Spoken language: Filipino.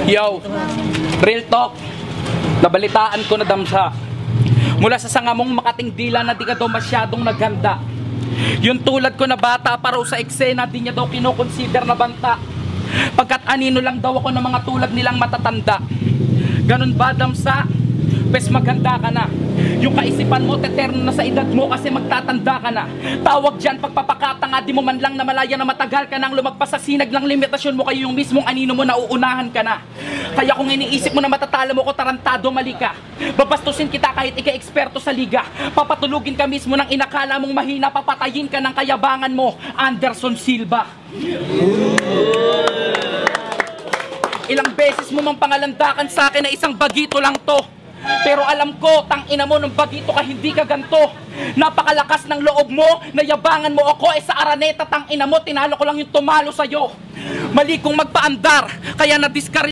Yo, real talk. Nabalitaan ko na damsa. Mula sa sangamong makating dila na di ka daw masyadong naganda. Yung tulad ko na bata para sa eksena di niya daw kinoconsider na banta. Pagkat anino lang daw ako ng mga tulad nilang matatanda. Ganun ba damsa? Pes maganda ka na. Yung kaisipan mo teterno na sa edad mo kasi magtatanda ka na. Tawag dyan pagpapakatanga, di mo man lang namalaya na matagal ka nang lumagpas sa sinag ng limitasyon mo, kayo yung mismong anino mo na uunahan ka na. Kaya kung iniisip mo na matatalo mo ko, tarantado, mali ka. Babastusin kita kahit ika-eksperto sa liga. Papatulugin ka mismo ng inakala mong mahina, papatayin ka ng kayabangan mo. Anderson Silva. Ilang beses mo mang pangalandakan sa akin na isang bagito lang to. Pero alam ko, tangina mo, nung bagito ka, hindi ka ganto. Napakalakas ng loob mo, nayabangan mo ako, sa Araneta, tangina mo, tinalo ko lang yung tumalo sa'yo. Mali kong magpaandar, kaya na-discourage